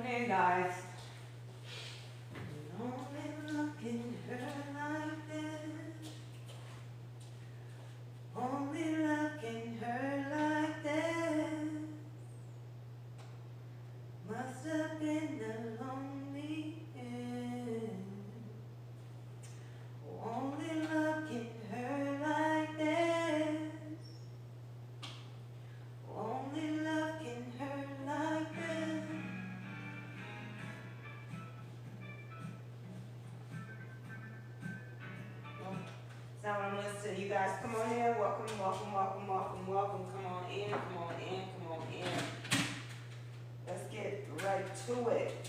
in, guys. Only looking her like this. Only looking her like this. Must have been a lonely end. Only looking her like this. Only looking her like this. Sound I'm listening. You guys come on in. Welcome, welcome, welcome, welcome, welcome. Come on in, come on in, come on in. Let's get right to it.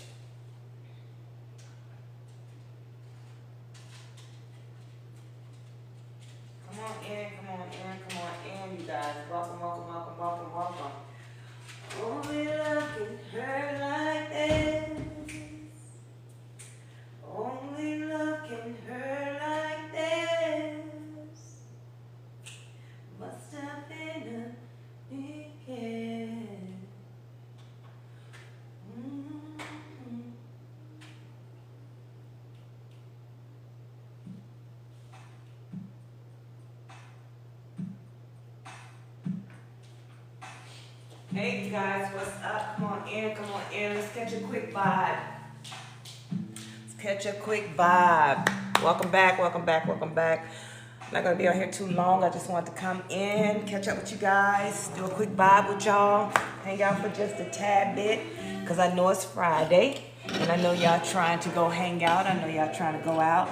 Come on in, come on in, come on in, you guys. Welcome, welcome, welcome, welcome, welcome. Only looking her like this. Only looking her like this. Must have been a weekend. Hey you guys, what's up? Come on in, come on in. Let's catch a quick vibe. Let's catch a quick vibe. Welcome back, welcome back, welcome back. I'm not gonna be on here too long. I just wanted to come in, catch up with you guys, do a quick vibe with y'all, hang out for just a tad bit, because I know it's Friday, and I know y'all trying to go hang out. I know y'all trying to go out,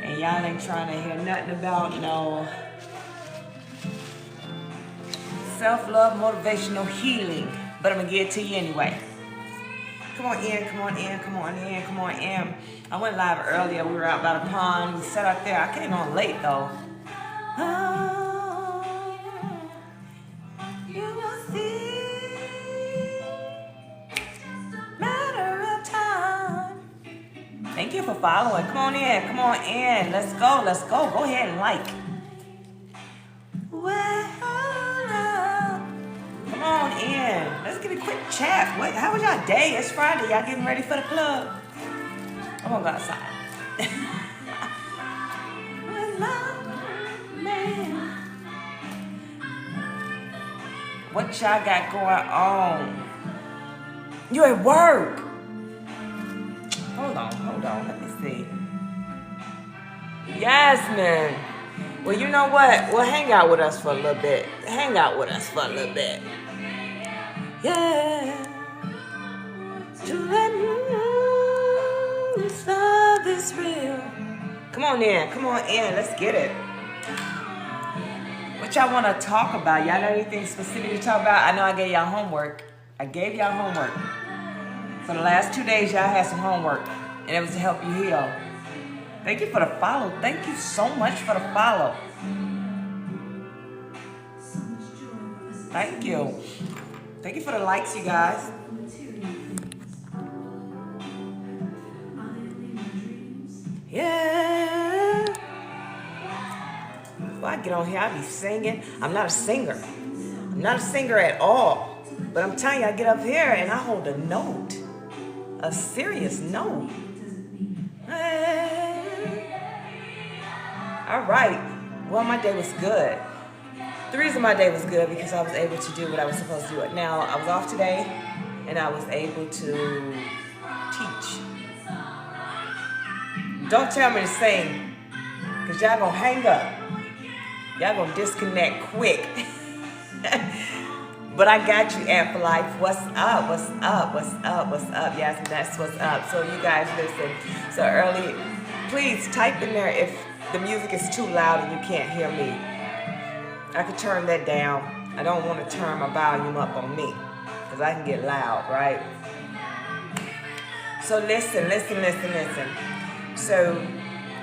and y'all ain't trying to hear nothing about no self-love, motivational healing, but I'm gonna get it to you anyway. Come on in, come on in, come on in, come on in. I went live earlier. We were out by the pond. We sat out there. I came on late though. Oh, you will see. Matter of time. Thank you for following. Come on in, come on in. Let's go, let's go. Go ahead and like. Come on in. Let's get a quick chat. How was y'all day? It's Friday. Y'all getting ready for the club? I'm gonna go outside. What y'all got going on? You at work? Hold on. Let me see. Yasmin. Well, you know what? Well, hang out with us for a little bit. Hang out with us for a little bit. Yeah. To let me know this love is real. Come on in. Come on in. Let's get it. What y'all want to talk about? Y'all got anything specific to talk about? I know I gave y'all homework. For the last 2 days, y'all had some homework. And it was to help you heal. Thank you for the follow. Thank you so much for the follow. Thank you. Thank you for the likes, you guys. Yeah. Before I get on here, I be singing. I'm not a singer. I'm not a singer at all. But I'm telling you, I get up here and I hold a note. A serious note. All right. Well, my day was good. The reason my day was good because I was able to do what I was supposed to do. Now, I was off today, and I was able to teach. Don't tell me to sing, because y'all gonna hang up. Y'all gonna disconnect quick. But I got you, Amp for Life. What's up? What's up? What's up? What's up? Yes, that's what's up. So you guys listen. So early, please type in there if the music is too loud and you can't hear me. I could turn that down. I don't want to turn my volume up on me because I can get loud, right? So listen. So,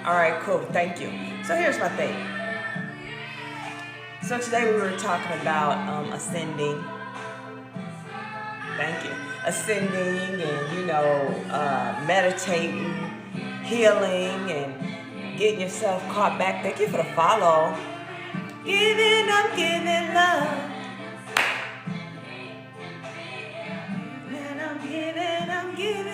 all right, cool. Thank you. So here's my thing. So today we were talking about ascending. Thank you. Ascending and, meditating, healing, and getting yourself caught back. Thank you for the follow. I'm giving love. And I'm giving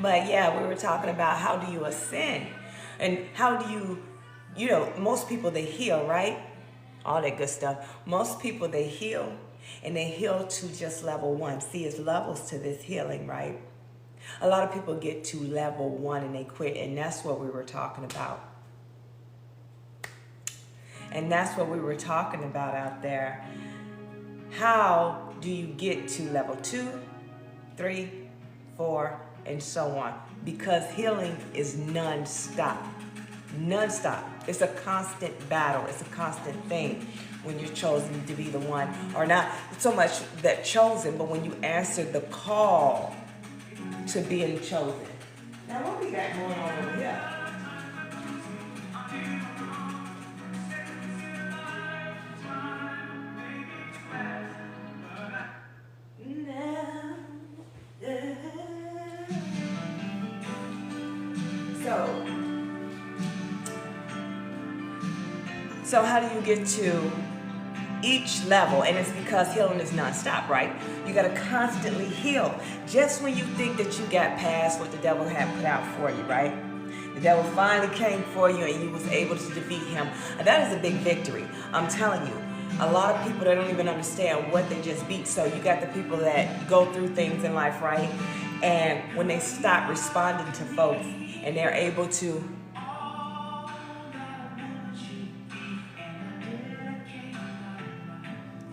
But yeah, we were talking about how do you ascend and how do you know, most people they heal, right? All that good stuff. Most people they heal and they heal to just level 1. See, it's levels to this healing, right? A lot of people get to level 1 and they quit, and that's what we were talking about. And that's what we were talking about out there. How do you get to level 2, 3, 4, and so on? Because healing is non-stop. Non-stop. It's a constant battle. It's a constant thing when you're chosen to be the one, or not so much that chosen, but when you answer the call to being chosen. Now what we got going on over here? So how do you get to each level? And it's because healing is non-stop, right? You got to constantly heal. Just when you think that you got past what the devil had put out for you, right? The devil finally came for you and you was able to defeat him. And that is a big victory. I'm telling you. A lot of people, they don't even understand what they just beat. So you got the people that go through things in life, right? And when they stop responding to folks and they're able to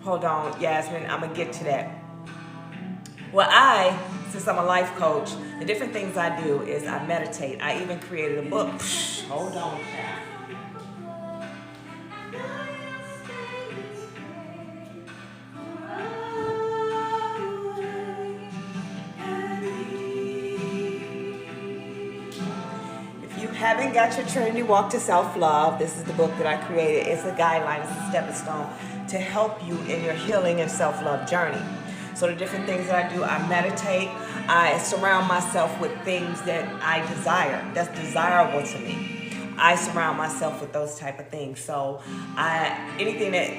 hold on, Yasmin, I'm going to get to that. Well, since I'm a life coach, the different things I do is I meditate. I even created a book. Hold on, child. If you haven't got your Trinity Walk to Self-Love, this is the book that I created. It's a guideline, it's a stepping stone to help you in your healing and self-love journey. So the different things that I do, I meditate, I surround myself with things that I desire, that's desirable to me. I surround myself with those type of things. So anything that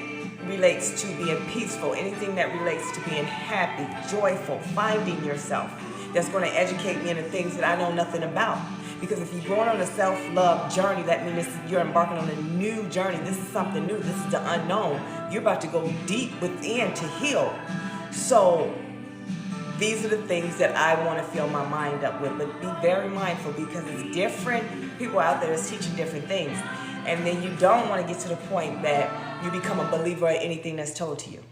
relates to being peaceful, anything that relates to being happy, joyful, finding yourself, that's going to educate me into things that I know nothing about. Because if you're going on a self-love journey, that means you're embarking on a new journey. This is something new. This is the unknown. You're about to go deep within to heal. So these are the things that I want to fill my mind up with. But be very mindful because it's different people out there that's teaching different things. And then you don't want to get to the point that you become a believer in anything that's told to you.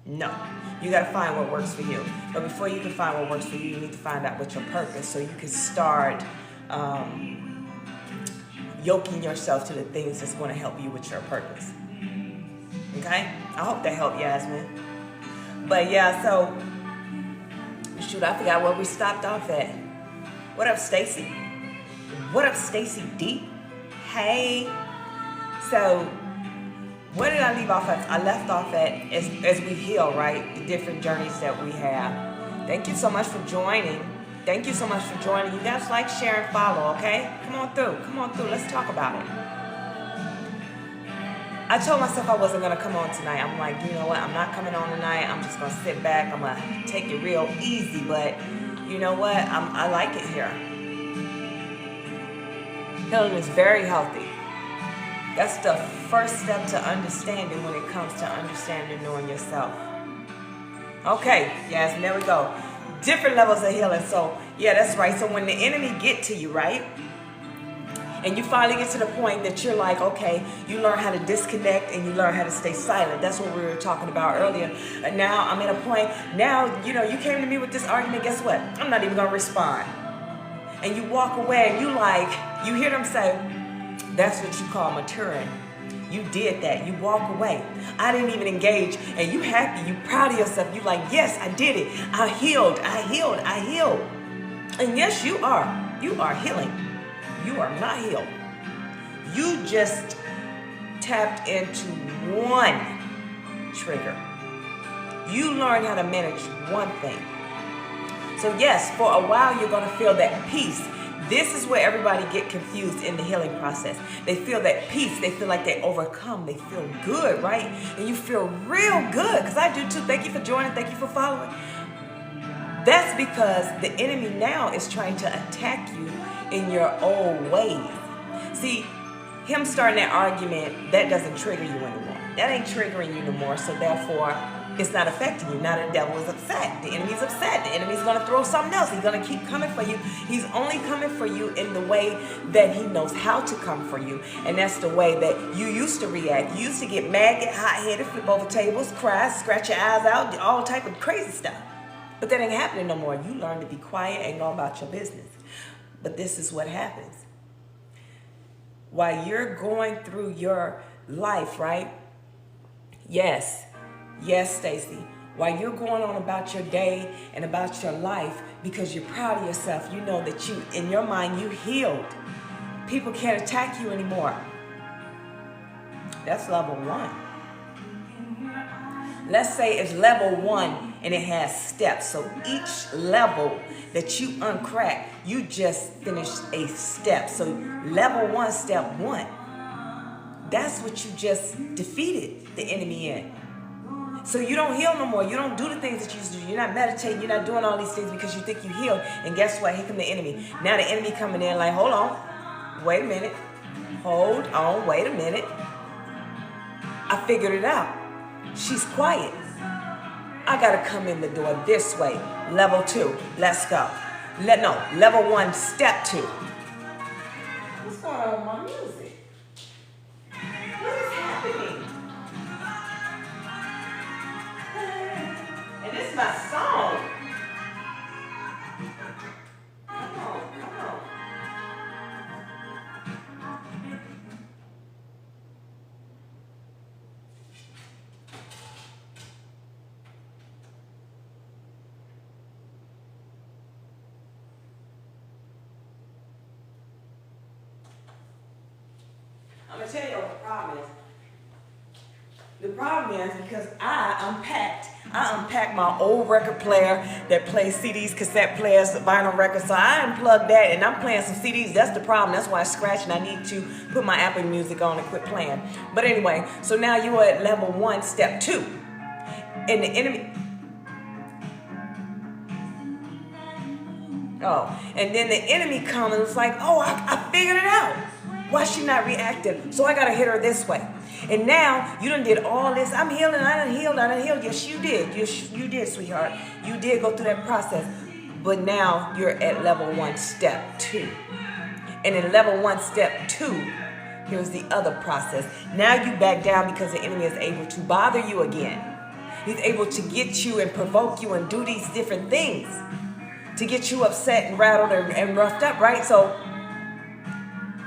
No. You got to find what works for you. But before you can find what works for you, you need to find out what's your purpose so you can start yoking yourself to the things that's going to help you with your purpose. Okay? I hope that helped, Yasmin. But yeah, so shoot, I forgot where we stopped off at. What up, Stacy? What up, Stacy D? Hey. So where did I leave off at? I left off at as we heal, right? The different journeys that we have. Thank you so much for joining. Thank you so much for joining. You guys like, share, and follow, okay? Come on through. Come on through. Let's talk about it. I told myself I wasn't going to come on tonight. I'm like, you know what? I'm not coming on tonight. I'm just going to sit back. I'm going to take it real easy. But you know what? I like it here. Healing is very healthy. That's the first step to understanding when it comes to understanding and knowing yourself. Okay, yes, there we go. Different levels of healing. So, yeah, that's right. So when the enemy get to you, right? And you finally get to the point that you're like, okay, you learn how to disconnect and you learn how to stay silent. That's what we were talking about earlier. And now I'm at a point, now, you know, you came to me with this argument. Guess what? I'm not even going to respond. And you walk away and you hear them say, that's what you call maturing. You did that. You walk away. I didn't even engage. And you happy. You proud of yourself. You like, yes, I did it. I healed. And yes, you are. You are healing. You are not healed. You just tapped into one trigger. You learned how to manage one thing. So yes, for a while you're going to feel that peace. This is where everybody get confused in the healing process. They feel that peace. They feel like they overcome. They feel good, right? And you feel real good, because I do too. Thank you for joining. Thank you for following. That's because the enemy now is trying to attack you in your old ways. See, him starting that argument, that doesn't trigger you anymore. That ain't triggering you no more, so therefore, it's not affecting you. Now the devil is upset. The enemy's upset. The enemy's going to throw something else. He's going to keep coming for you. He's only coming for you in the way that he knows how to come for you. And that's the way that you used to react. You used to get mad, get hot-headed, flip over tables, cry, scratch your eyes out, all type of crazy stuff. But that ain't happening no more. You learn to be quiet and go about your business. But this is what happens. While you're going through your life, right? Yes, Stacy. While you're going on about your day and about your life, because you're proud of yourself, you know that you, in your mind, you healed. People can't attack you anymore. That's level 1. Let's say it's level 1 and it has steps. So each level that you uncrack, you just finished a step. So level 1, step 1. That's what you just defeated the enemy in. So you don't heal no more. You don't do the things that you used to do. You're not meditating. You're not doing all these things because you think you healed. And guess what? Here come the enemy. Now the enemy coming in like, hold on. Wait a minute. Hold on. Wait a minute. I figured it out. She's quiet. I got to come in the door this way. Level 2. Let's go. Level 1, step 2. What's going on with my music? What is happening? And this is my song. Come on. I'm going to tell you what the problem is. The problem is because I unpacked my old record player that plays CDs, cassette players, vinyl records. So I unplugged that and I'm playing some CDs. That's the problem. That's why I scratched and I need to put my Apple Music on and quit playing. But anyway, so now you are at level 1, step 2. And the enemy... and then the enemy comes and it's like, I figured it out. Why is she not reactive? So I got to hit her this way. And now you done did all this. I'm healing. I done healed. Yes, you did. You did, sweetheart. You did go through that process. But now you're at level 1, step 2. And in level 1, step 2, here's the other process. Now you back down because the enemy is able to bother you again. He's able to get you and provoke you and do these different things to get you upset and rattled and roughed up, right? So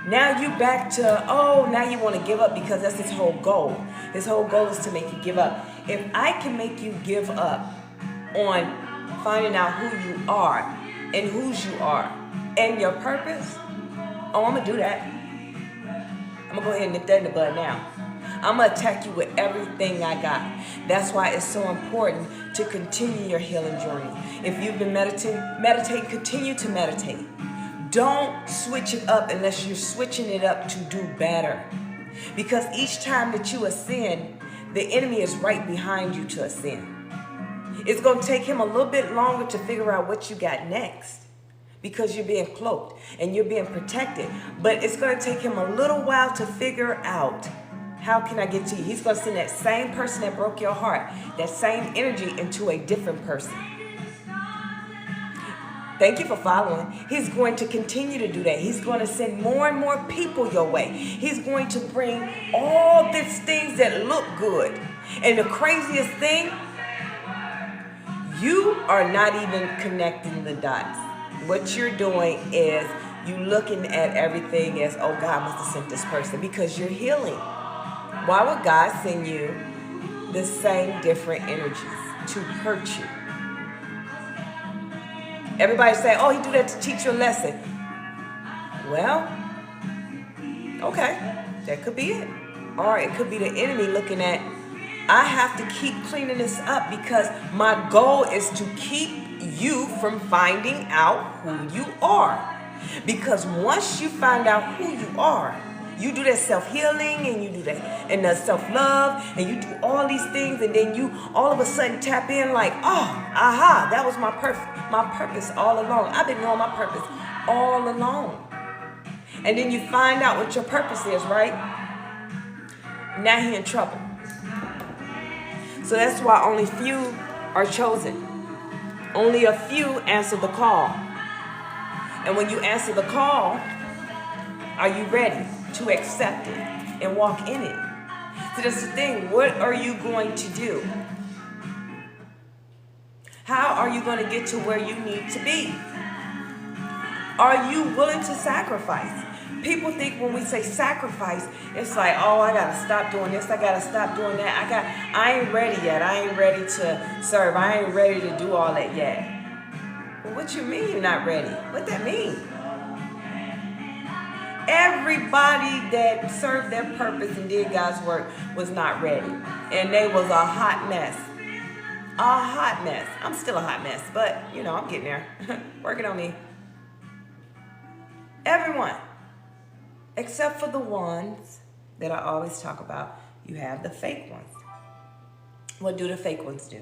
now you back to, now you want to give up because that's his whole goal. His whole goal is to make you give up. If I can make you give up on finding out who you are and whose you are and your purpose, I'm going to do that. I'm going to go ahead and nip that in the bud now. I'm going to attack you with everything I got. That's why it's so important to continue your healing journey. If you've been meditating, continue to meditate. Don't switch it up unless you're switching it up to do better. Because each time that you ascend, the enemy is right behind you to ascend. It's going to take him a little bit longer to figure out what you got next because you're being cloaked and you're being protected. But it's going to take him a little while to figure out, how can I get to you? He's going to send that same person that broke your heart, that same energy into a different person. Thank you for following. He's going to continue to do that. He's going to send more and more people your way. He's going to bring all these things that look good. And the craziest thing, you are not even connecting the dots. What you're doing is you looking at everything as, God must have sent this person, because you're healing. Why would God send you the same different energies to hurt you? Everybody say, he do that to teach you a lesson. Well, okay, that could be it. Or it could be the enemy looking at, I have to keep cleaning this up because my goal is to keep you from finding out who you are. Because once you find out who you are, You do that self-healing, and you do that, and the self-love, and you do all these things, and then you all of a sudden tap in like, oh, aha, that was my purpose all along. I've been knowing my purpose all along. And then you find out what your purpose is, right? Now you're in trouble. So that's why only few are chosen. Only a few answer the call. And when you answer the call, are you ready to accept it and walk in it? So that's the thing. What are you going to do? How are you going to get to where you need to be? Are you willing to sacrifice? People think when we say sacrifice, it's like, oh, I got to stop doing this. I got to stop doing that. I ain't ready yet. I ain't ready to serve. I ain't ready to do all that yet. Well, what you mean you're not ready? What that mean? Everybody that served their purpose and did God's work was not ready. And they was a hot mess. A hot mess. I'm still a hot mess, but, I'm getting there. Working on me. Everyone. Except for the ones that I always talk about. You have the fake ones. What do the fake ones do?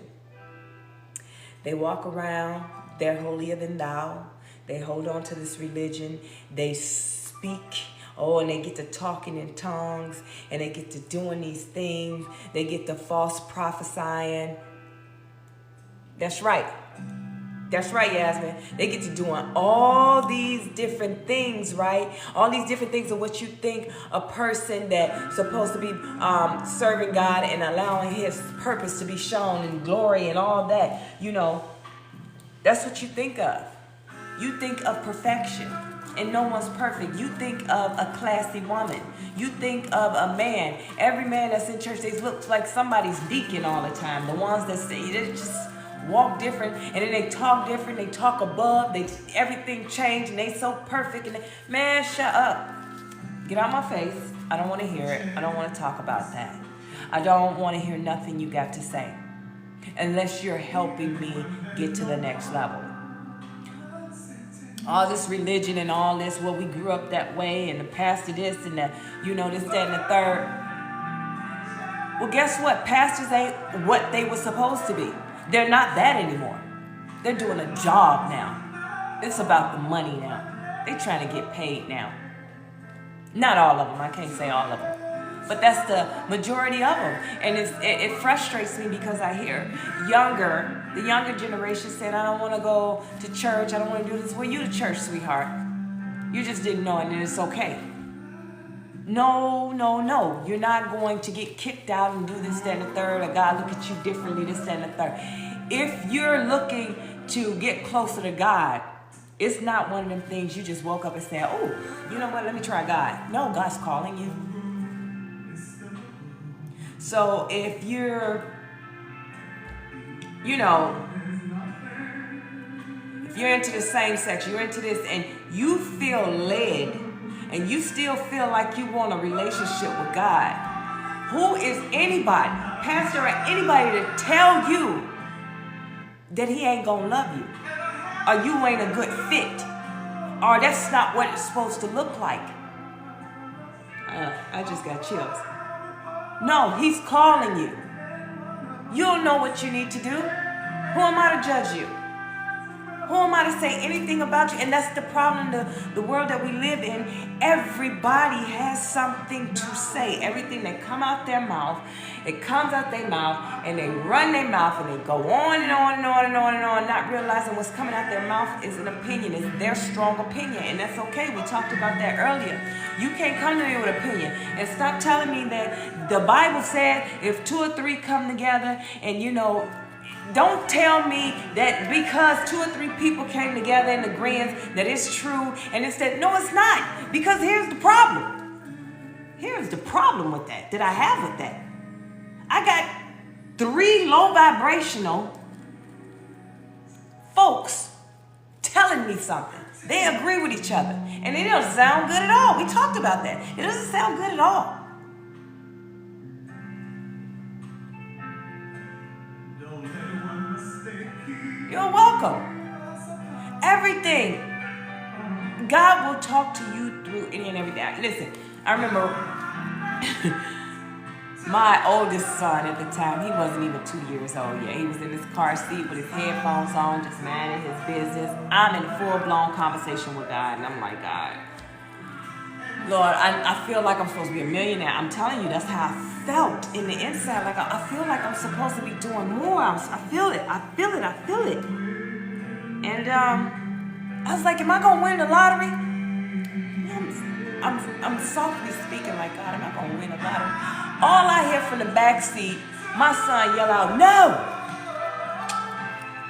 They walk around, they're holier than thou. They hold on to this religion. They speak. And they get to talking in tongues. And they get to doing these things. They get to false prophesying. That's right. That's right, Yasmin. They get to doing all these different things, right? All these different things of what you think a person that's supposed to be serving God and allowing his purpose to be shown and glory and all that. That's what you think of. You think of perfection. And no one's perfect. You think of a classy woman. You think of a man. Every man that's in church, they look like somebody's deacon all the time. The ones that say, they just walk different, and then they talk different, they talk above, everything changed, and they so perfect, and man, shut up. Get out my face. I don't want to hear it. I don't want to talk about that. I don't want to hear nothing you got to say, unless you're helping me get to the next level. All this religion and all this, well, we grew up that way, and the pastor this, and the, this, that, and the third. Well, guess what? Pastors ain't what they were supposed to be. They're not that anymore. They're doing a job now. It's about the money now. They're trying to get paid now. Not all of them. I can't say all of them. But that's the majority of them. And it frustrates me because I hear the younger generation saying, I don't want to go to church. I don't want to do this. Well, you to church, sweetheart. You just didn't know it, and it's okay. No. You're not going to get kicked out and do this, that, and the third, or God look at you differently, this, that, and the third. If you're looking to get closer to God, it's not one of them things you just woke up and said, oh, you know what, let me try God. No, God's calling you. So if you're, if you're into the same sex, you're into this, and you feel led, and you still feel like you want a relationship with God, who is anybody, pastor or anybody, to tell you that he ain't gonna love you, or you ain't a good fit, or that's not what it's supposed to look like? I just got chills. No, he's calling you. You don't know what you need to do. Who am I to judge you? Who am I to say anything about you? And that's the problem, the world that we live in. Everybody has something to say. Everything that come out their mouth, it comes out their mouth, and they run their mouth, and they go on and on and on and on and on, not realizing what's coming out their mouth is an opinion, is their strong opinion, and that's okay. We talked about that earlier. You can't come to me with opinion, and stop telling me that the Bible said if 2 or 3 come together, and don't tell me that because 2 or 3 people came together in agreement that it's true, and it's that. No, it's not. Because here's the problem. Here's the problem with that I have with that. I got 3 low vibrational folks telling me something. They agree with each other. And it doesn't sound good at all. We talked about that. It doesn't sound good at all. You're welcome. Everything. God will talk to you through any and everything. Listen, I remember my oldest son at the time, he wasn't even 2 years old yet. He was in his car seat with his headphones on, just minding his business. I'm in full-blown conversation with God, and I'm like, God, Lord, I feel like I'm supposed to be a millionaire. I'm telling you, that's how I felt in the inside. Like, I feel like I'm supposed to be doing more. I feel it. I feel it. I feel it. And I was like, am I going to win the lottery? I'm softly speaking like, God, am I going to win the lottery? All I hear from the back seat, my son yell out, no!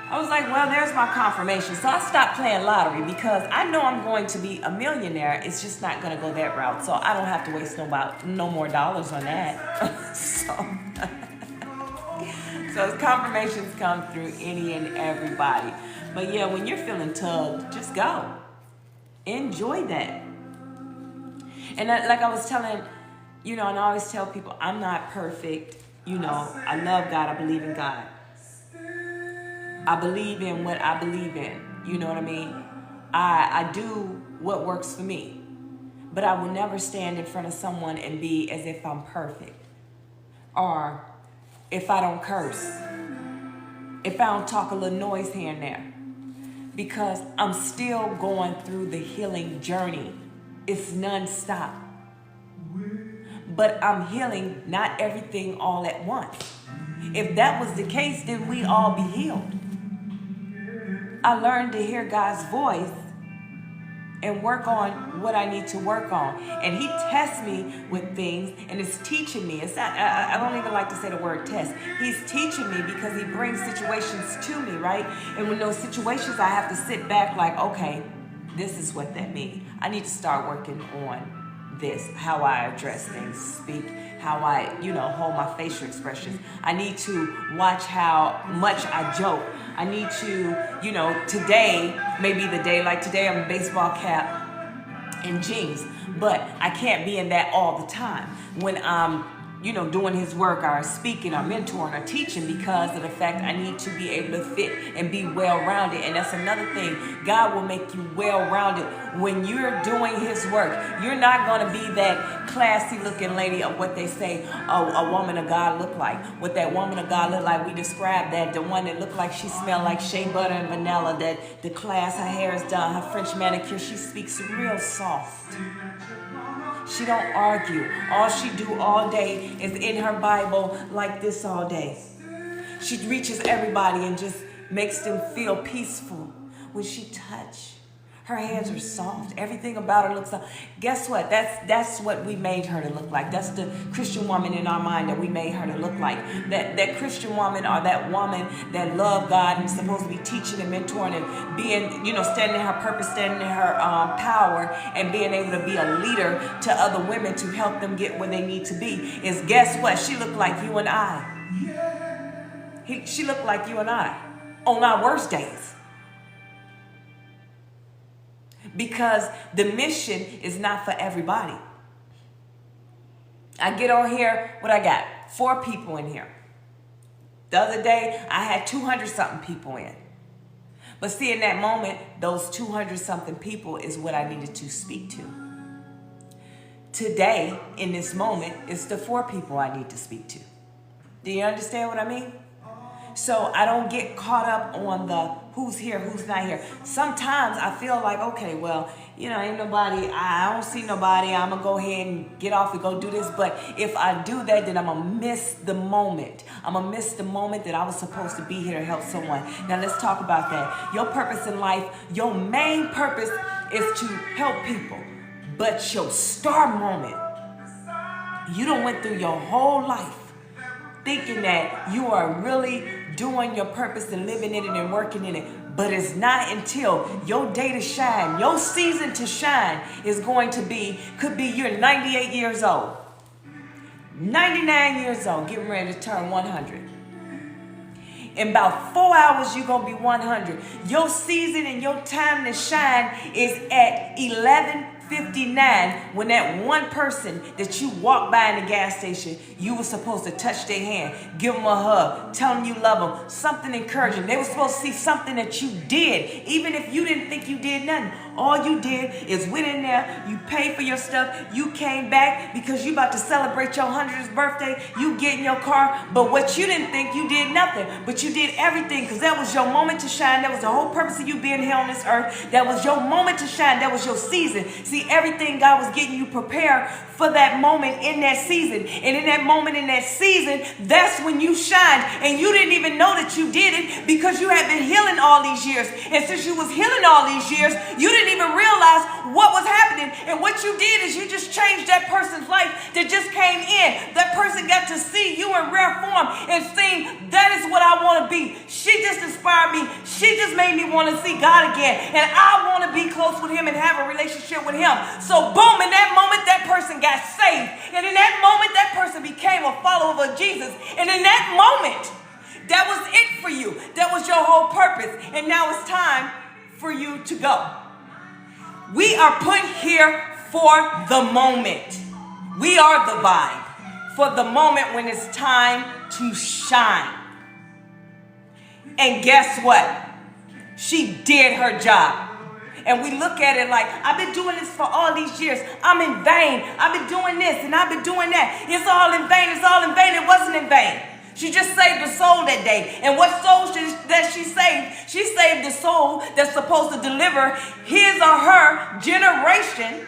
I was like, well, there's my confirmation. So I stopped playing lottery because I know I'm going to be a millionaire. It's just not going to go that route. So I don't have to waste no more dollars on that. So confirmations come through any and everybody. But yeah, when you're feeling tugged, just go. Enjoy that. And like I was telling, and I always tell people, I'm not perfect. I love God. I believe in God. I believe in what I believe in. You know what I mean? I do what works for me. But I will never stand in front of someone and be as if I'm perfect. Or if I don't curse. If I don't talk a little noise here and there. Because I'm still going through the healing journey. It's non-stop. But I'm healing not everything all at once. If that was the case, then we'd all be healed. I learned to hear God's voice and work on what I need to work on. And he tests me with things and is teaching me. It's not, I don't even like to say the word test. He's teaching me because he brings situations to me, right? And when those situations, I have to sit back like, okay, this is what that means. I need to start working on this, how I address things, speak, how I, hold my facial expressions. I need to watch how much I joke. I need to, today may be the day, like today I'm in baseball cap and jeans, but I can't be in that all the time when I'm, doing his work or speaking or mentoring or teaching because of the fact I need to be able to fit and be well-rounded. And that's another thing. God will make you well-rounded when you're doing his work. You're not going to be that classy-looking lady of what they say a woman of God look like. What that woman of God look like, we describe that. The one that looked like she smelled like shea butter and vanilla, that the class, her hair is done, her French manicure, she speaks real soft. She don't argue. All she do all day is in her Bible like this all day. She reaches everybody and just makes them feel peaceful. When she touch, her hands are soft. Everything about her looks soft. Guess what? That's what we made her to look like. That's the Christian woman in our mind that we made her to look like. That Christian woman or that woman that loved God and is supposed to be teaching and mentoring and being, standing in her purpose, standing in her power and being able to be a leader to other women to help them get where they need to be. Is guess what? She looked like you and I. She looked like you and I on our worst days. Because the mission is not for everybody. I get on here, what I got? 4 people in here. The other day, I had 200-something people in. But see, in that moment, those 200-something people is what I needed to speak to. Today, in this moment, it's the 4 people I need to speak to. Do you understand what I mean? So I don't get caught up on the who's here, who's not here. Sometimes I feel like, okay, well, ain't nobody, I don't see nobody. I'm going to go ahead and get off and go do this. But if I do that, then I'm going to miss the moment. I'm going to miss the moment that I was supposed to be here to help someone. Now let's talk about that. Your purpose in life, your main purpose is to help people. But your star moment, you done went through your whole life thinking that you are really doing your purpose and living in it and working in it. But it's not until your day to shine, your season to shine is going to be, could be you're 98 years old, 99 years old, getting ready to turn 100. In about 4 hours, you're going to be 100. Your season and your time to shine is at 11:59 when that one person that you walk by in the gas station, you were supposed to touch their hand, give them a hug, tell them you love them, something encouraging. They were supposed to see something that you did, even if you didn't think you did nothing. All you did is went in there, you paid for your stuff, you came back because you about to celebrate your 100th birthday, you get in your car, but what you didn't think, you did nothing, but you did everything because that was your moment to shine. That was the whole purpose of you being here on this earth. That was your moment to shine. That was your season. See, everything God was getting you prepared for that moment in that season. And in that moment in that season, that's when you shined. And you didn't even know that you did it because you had been healing all these years. And since you was healing all these years, you didn't even realize what was happening. And what you did is you just changed that person's life that just came in. That person got to see you in rare form and saying, that is what I want to be. She just inspired me. She just made me want to see God again. And I want to be close with him and have a relationship with him. So boom, in that moment, that person got saved. And in that moment, that person became a follower of Jesus. And in that moment, that was it for you. That was your whole purpose. And now it's time for you to go. We are put here for the moment. We are the vibe for the moment when it's time to shine. And guess what? She did her job. And we look at it like, I've been doing this for all these years. I'm in vain. I've been doing this and I've been doing that. It's all in vain. It's all in vain. It wasn't in vain. She just saved a soul that day. And what soul that she saved? She saved the soul that's supposed to deliver his or her generation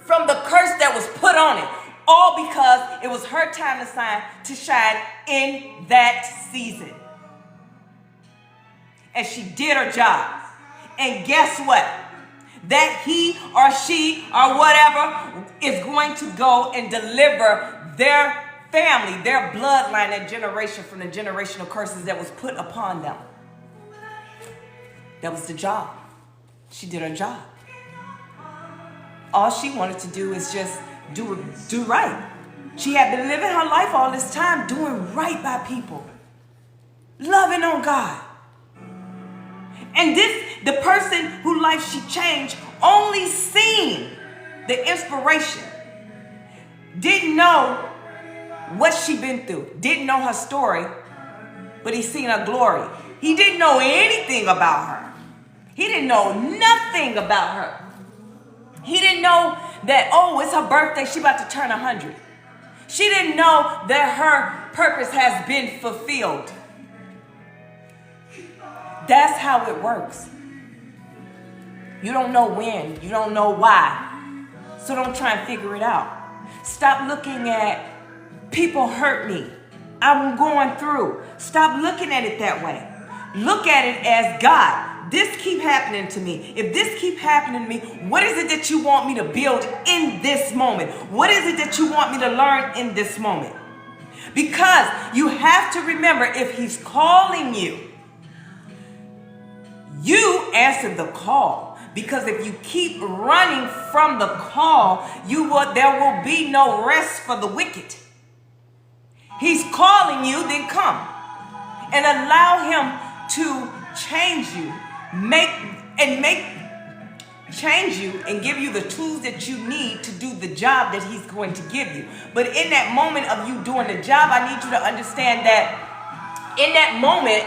from the curse that was put on it. All because it was her time to shine in that season. And she did her job. And guess what? That he or she or whatever is going to go and deliver their family, their bloodline, their generation from the generational curses that was put upon them. That was the job. She did her job. All she wanted to do is just do right. She had been living her life all this time doing right by people, loving on God. And the person whose life she changed only seen the inspiration, didn't know what she been through, didn't know her story, but he seen her glory. He didn't know anything about her. He didn't know nothing about her. He didn't know that, oh, it's her birthday, she about to turn 100. She didn't know that her purpose has been fulfilled. That's how it works. You don't know when. You don't know why. So don't try and figure it out. Stop looking at people hurt me. I'm going through. Stop looking at it that way. Look at it as God. This keep happening to me. If this keep happening to me, what is it that you want me to build in this moment? What is it that you want me to learn in this moment? Because you have to remember, if he's calling you, you answer the call. Because if you keep running from the call, there will be no rest for the wicked. He's calling you, then come and allow him to change you, change you and give you the tools that you need to do the job that he's going to give you. But in that moment of you doing the job, I need you to understand that in that moment,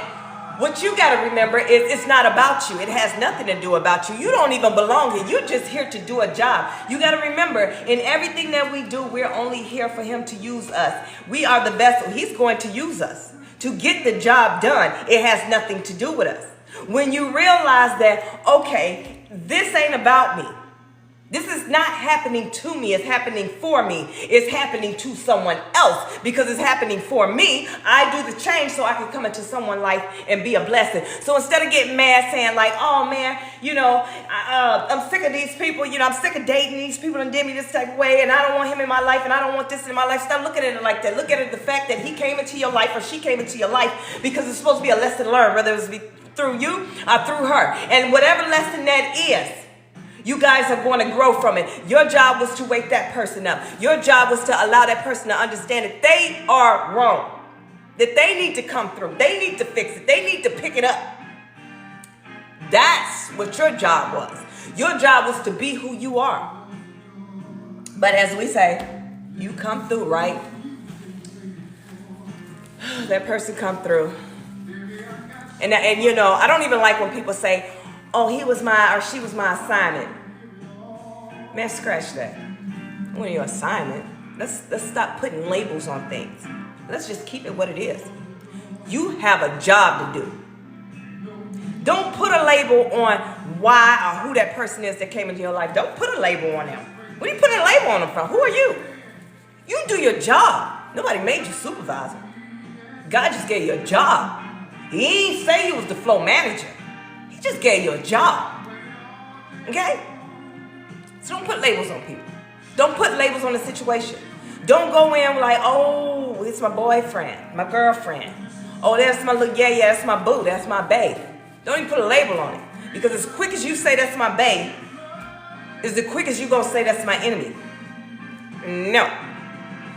what you got to remember is it's not about you. It has nothing to do about you. You don't even belong here. You're just here to do a job. You got to remember, in everything that we do, we're only here for him to use us. We are the vessel. He's going to use us to get the job done. It has nothing to do with us. When you realize that, okay, this ain't about me. This is not happening to me. It's happening for me. It's happening to someone else. Because it's happening for me, I do the change so I can come into someone's life and be a blessing. So instead of getting mad saying like, oh man, I'm sick of these people. I'm sick of dating these people and did me this type of way, and I don't want him in my life, and I don't want this in my life. Stop looking at it like that. Look at it the fact that he came into your life or she came into your life because it's supposed to be a lesson learned, whether it was through you or through her. And whatever lesson that is, you guys are going to grow from it. Your job was to wake that person up. Your job was to allow that person to understand that they are wrong, that they need to come through. They need to fix it. They need to pick it up. That's what your job was. Your job was to be who you are. But as we say, you come through, right? That person come through. And I don't even like when people say, oh, he was my, or she was my assignment. Man, scratch that. When your assignment, let's stop putting labels on things. Let's just keep it what it is. You have a job to do. Don't put a label on why or who that person is that came into your life. Don't put a label on them. What are you putting a label on them for? Who are you? You do your job. Nobody made you supervisor. God just gave you a job. He ain't say you was the flow manager. He just gave you a job. Okay? So don't put labels on people. Don't put labels on the situation. Don't go in like, oh, it's my boyfriend, my girlfriend. Oh, that's my little, yeah, that's my boo, that's my babe. Don't even put a label on it. Because as quick as you say that's my babe, is the quickest you gonna say that's my enemy. No.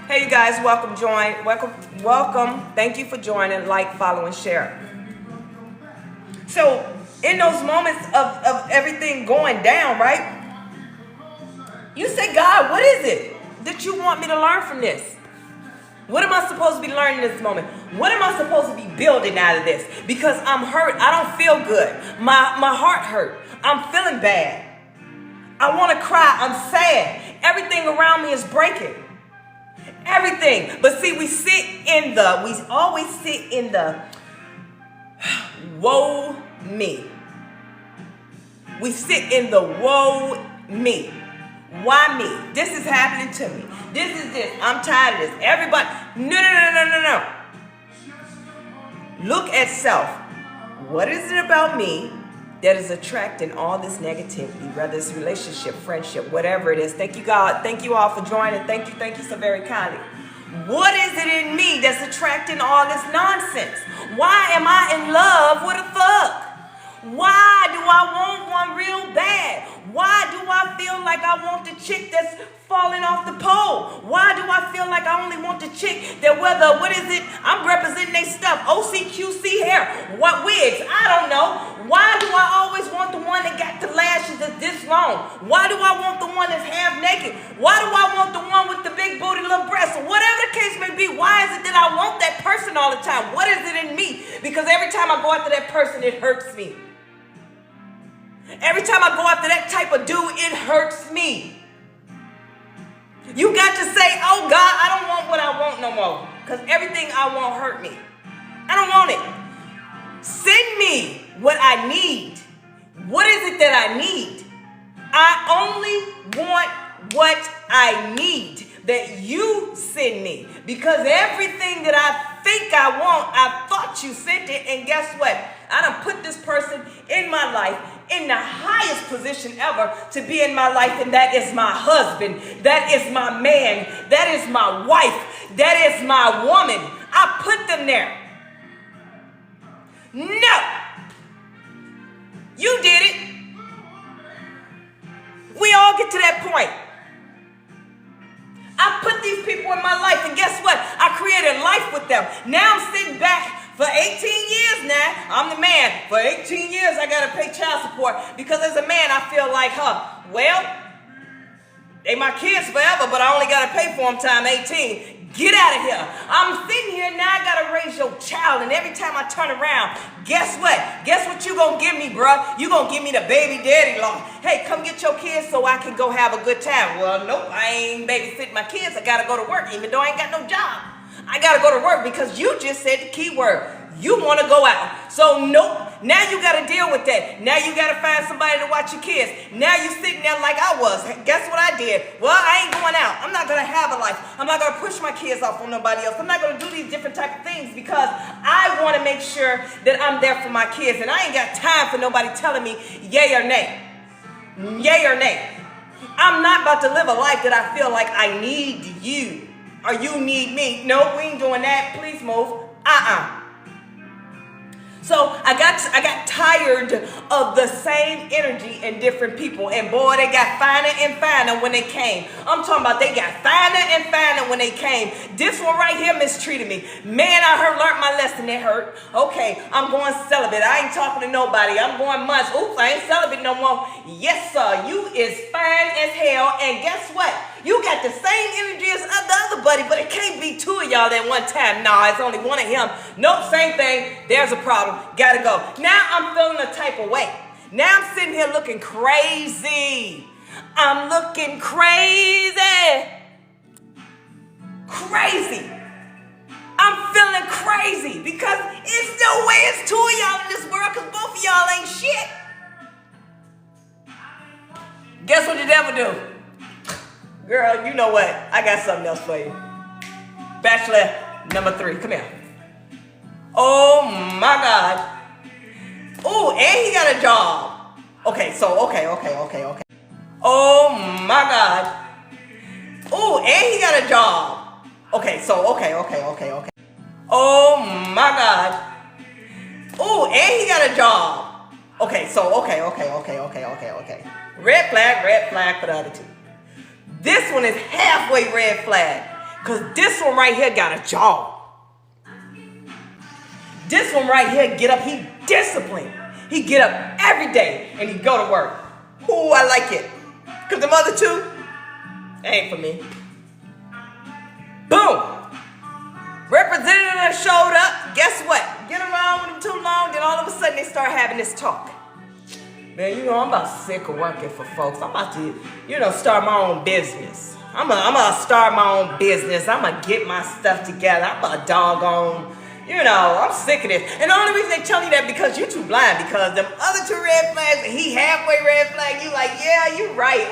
Hey, you guys, welcome, join, welcome. Thank you for joining, like, follow, and share. So, in those moments of everything going down, right? You say, God, what is it that you want me to learn from this? What am I supposed to be learning in this moment? What am I supposed to be building out of this? Because I'm hurt. I don't feel good. My heart hurt. I'm feeling bad. I want to cry. I'm sad. Everything around me is breaking. Everything. But see, we always sit in the woe me. We sit in the woe me. Why me? This is happening to me. This is this. I'm tired of this. Everybody. No. Look at self. What is it about me that is attracting all this negativity, whether it's relationship, friendship, whatever it is? Thank you, God. Thank you all for joining. Thank you so very kindly. What is it in me that's attracting all this nonsense? Why am I in love with a thug? Why do I want one real bad? Why do I feel like I want the chick that's falling off the pole? Why do I feel like I only want the chick that I'm representing their stuff, OCQC hair, what wigs, I don't know. Why do I always want the one that got the lashes that's this long? Why do I want the one that's half naked? Why do I want the one with the big booty little breasts? Whatever the case may be, why is it that I want that person all the time? What is it in me? Because every time I go after that person, it hurts me. Every time I go after that type of dude, it hurts me. You got to say, oh God, I don't want what I want no more. Because everything I want hurt me. I don't want it. Send me what I need. What is it that I need? I only want what I need that you send me. Because everything that I think I want, I thought you sent it. And guess what? I done put this person in my life in the highest position ever to be in my life, and that is my husband, that is my man, that is my wife, that is my woman. I put them there. No, you did it. We all get to that point. I put these people in my life, and guess what? I created life with them. Now I'm sitting back. For 18 years now, I'm the man. For 18 years, I got to pay child support because as a man, I feel like, well, they my kids forever, but I only got to pay for them time 18. Get out of here. I'm sitting here now, I got to raise your child, and every time I turn around, guess what? Guess what you going to give me, bruh? You going to give me the baby daddy law. Hey, come get your kids so I can go have a good time. Well, nope, I ain't babysitting my kids. I got to go to work, even though I ain't got no job. I got to go to work because you just said the key word. You want to go out. So nope. Now you got to deal with that. Now you got to find somebody to watch your kids. Now you sitting there like I was. Guess what I did? Well, I ain't going out. I'm not going to have a life. I'm not going to push my kids off on nobody else. I'm not going to do these different type of things because I want to make sure that I'm there for my kids. And I ain't got time for nobody telling me yay or nay. Yay or nay. I'm not about to live a life that I feel like I need you. Or you need me. No, we ain't doing that. Please move. So I got tired of the same energy in different people. And boy, they got finer and finer when they came. I'm talking about they got finer and finer when they came. This one right here mistreated me. Man, I learned my lesson. It hurt. Okay, I'm going celibate. I ain't talking to nobody. I'm going months. Oops, I ain't celibate no more. Yes, sir. You is fine as hell. And guess what? You got the same energy as the other buddy, but it can't be two of y'all at one time. Nah, it's only one of him. Nope, same thing. There's a problem. Gotta go. Now I'm feeling a type of way. Now I'm sitting here looking crazy. I'm looking crazy. Crazy. I'm feeling crazy because it's no way it's two of y'all in this world because both of y'all ain't shit. Guess what the devil do? Girl, you know what? I got something else for you. Bachelor number 3. Come here. Oh my God. Oh, and he got a job. Okay. Okay. Oh my God. Oh, and he got a job. Okay. Okay. Oh my God. Oh, and he got a job. Okay. Okay. Red flag for the other two. This one is halfway red flag. Because this one right here got a job. This one right here get up, he disciplined. He get up every day and he go to work. Ooh, I like it. Because the other two, ain't for me. Boom. Representative showed up. Guess what? Get around with them too long, then all of a sudden they start having this talk. Man, you know, I'm about sick of working for folks. I'm about to, start my own business. I'm gonna start my own business. I'm gonna get my stuff together. I'm a doggone, I'm sick of this. And the only reason they tell you that because you're too blind. Because them other two red flags, and he halfway red flag, you like, yeah, you right.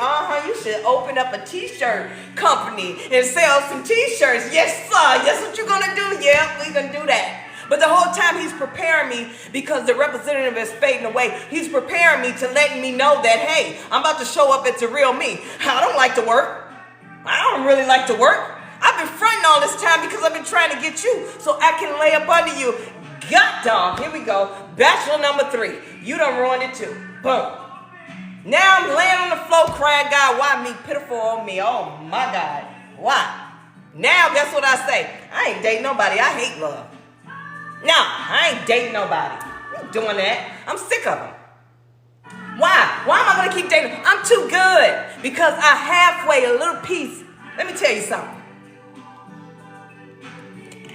You should open up a t-shirt company and sell some t-shirts. Yes, sir. That's what you're gonna do. Yeah, we gonna do that. But the whole time he's preparing me because the representative is fading away. He's preparing me to letting me know that, hey, I'm about to show up as the real me. I don't like to work. I don't really like to work. I've been fronting all this time because I've been trying to get you so I can lay up under you. God dog, here we go. Bachelor number 3. You done ruined it too. Boom. Now I'm laying on the floor crying, God, why me? Pitiful on me. Oh my God. Why? Now guess what I say? I ain't dating nobody. I hate love. No, I ain't dating nobody. I'm doing that. I'm sick of them. Why? Why am I going to keep dating? I'm too good because I halfway a little piece. Let me tell you something.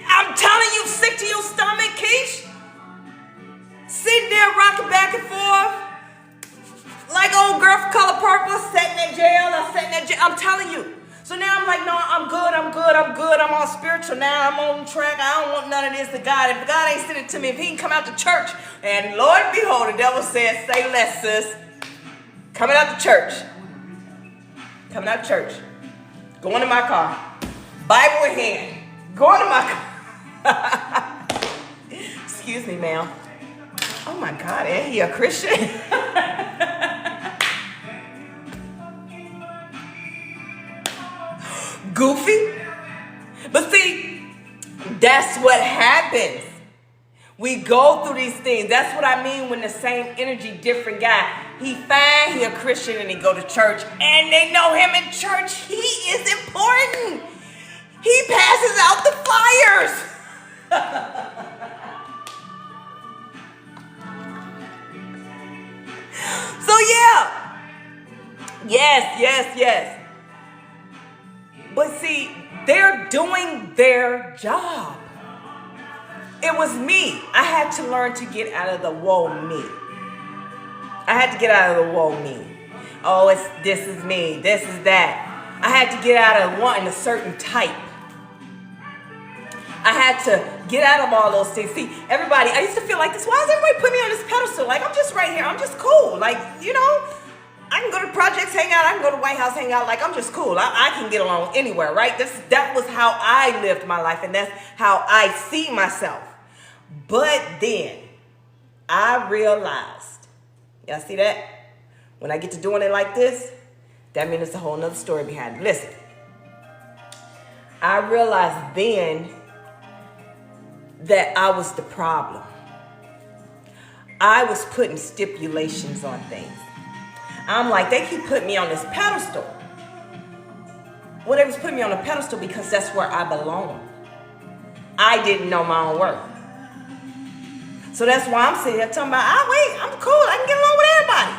I'm telling you, sick to your stomach, Keish. Sitting there rocking back and forth like old girl from Color Purple, sat in that jail. I'm telling you. So now I'm like, no, I'm good. I'm on spiritual now. I'm on track. I don't want none of this to God. If God ain't sent it to me, if he can come out to church, and Lord behold, the devil says, say less, sis. Coming out to church. Going to my car. Bible in hand. Going to my car. Excuse me, ma'am. Oh my God, ain't he a Christian? Goofy. But see, that's what happens. We go through these things. That's what I mean when the same energy, different guy. He fine, he a Christian, and he go to church, and they know him in church. He is important. He passes out the flyers. So yeah. Yes. But see, they're doing their job. It was me. I had to learn to get out of the whoa me. I had to get out of the whoa me. Oh, this is me. This is that. I had to get out of wanting a certain type. I had to get out of all those things. See, everybody, I used to feel like this. Why does everybody put me on this pedestal? Like, I'm just right here. I'm just cool. Like, I can go to projects, hang out. I can go to White House, hang out. Like, I'm just cool. I can get along anywhere, right? That was how I lived my life, and that's how I see myself. But then I realized, y'all see that? When I get to doing it like this, that means it's a whole nother story behind it. Listen, I realized then that I was the problem. I was putting stipulations on things. I'm like, they keep putting me on this pedestal. Well, they was putting me on a pedestal because that's where I belong. I didn't know my own worth. So that's why I'm sitting here talking about, I'm cool. I can get along with everybody.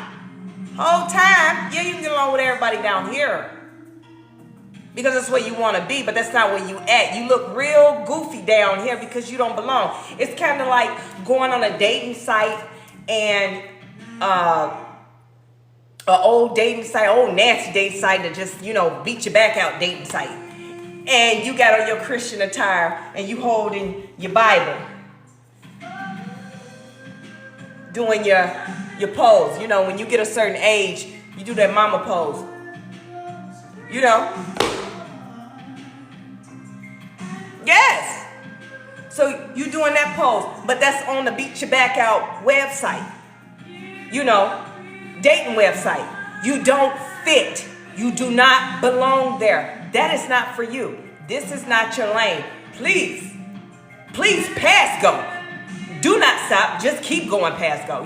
Whole time, yeah, you can get along with everybody down here. Because that's where you want to be, but that's not where you at. You look real goofy down here because you don't belong. It's kind of like going on a dating site and an old dating site, old nasty dating site that just, beat your back out dating site. And you got on your Christian attire and you holding your Bible. Doing your pose. When you get a certain age, you do that mama pose. Yes. So you doing that pose, but that's on the Beat Your Back Out website. Dating website. You don't fit. You do not belong there. That is not for you. This is not your lane. Please pass go. Do not stop. Just keep going past go,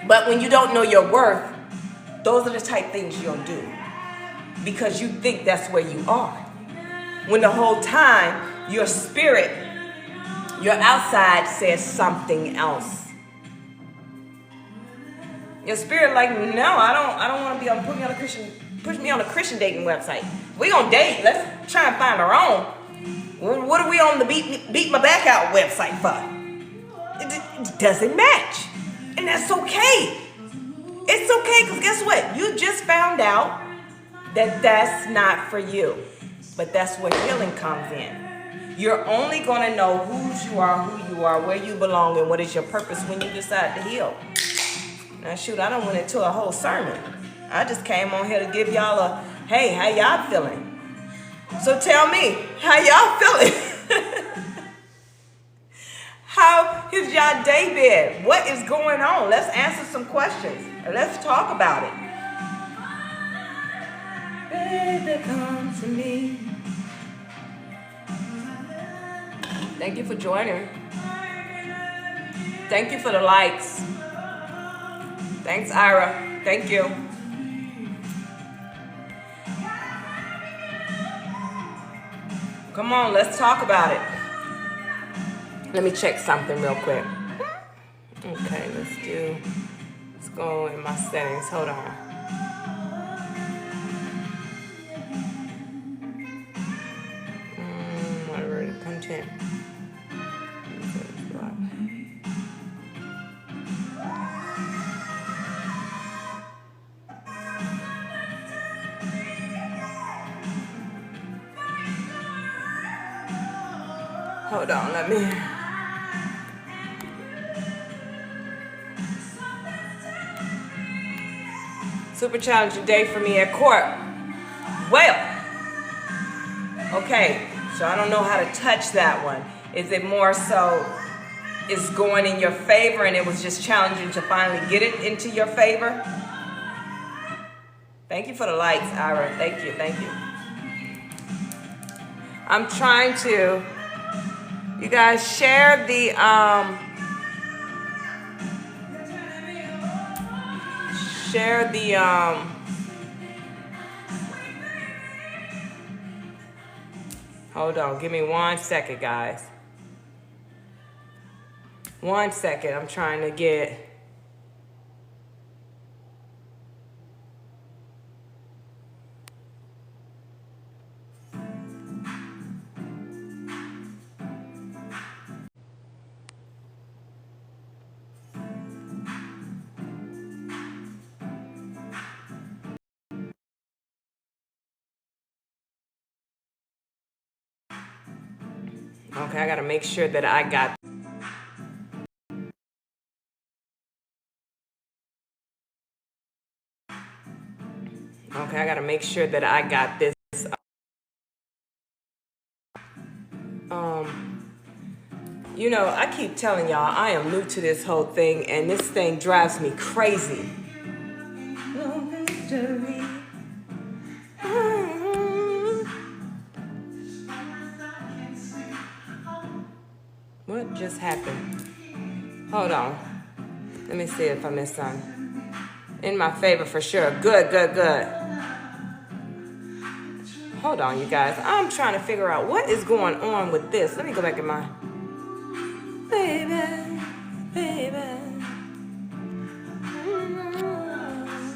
But when you don't know your worth, those are the type things you'll do. Because you think that's where you are. When the whole time, your spirit, your outside says something else. Your spirit like, no, I don't want to be push me on a Christian dating website. We gonna date. Let's try and find our own. What are we on the beat my back out website for? It doesn't match. And that's okay. It's okay, because guess what? You just found out that that's not for you. But that's where healing comes in. You're only going to know who you are, where you belong, and what is your purpose when you decide to heal. Now, shoot, I done went into a whole sermon. I just came on here to give y'all a, hey, how y'all feeling? So tell me, how y'all feeling? How has y'all day been? What is going on? Let's answer some questions. And let's talk about it. Baby, come to me. Thank you for joining. Thank you for the likes. Thanks, Ira. Thank you. Come on, let's talk about it. Let me check something real quick. Okay, let's go in my settings. Hold on. Whatever the content. Hold on, let me. Super challenging day for me at court. Well, okay, so I don't know how to touch that one. Is it more so it's going in your favor and it was just challenging to finally get it into your favor? Thank you for the likes, Ira. Thank you. I'm trying to, you guys share the, hold on, give me 1 second, guys. 1 second, I'm trying to get, okay, I gotta make sure that I got, okay, I gotta make sure that I got this, I keep telling y'all, I am new to this whole thing, and this thing drives me crazy. No mystery. What just happened? Hold on. Let me see if I missed something. In my favor for sure. Good. Hold on, you guys. I'm trying to figure out what is going on with this. Let me go back in my... Baby.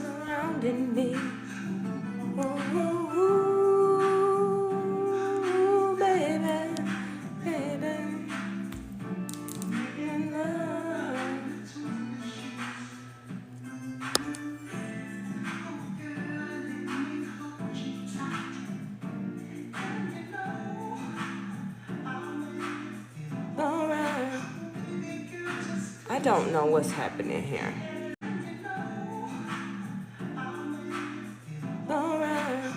Surrounding me. Ooh, baby. I don't know what's happening here. Alright.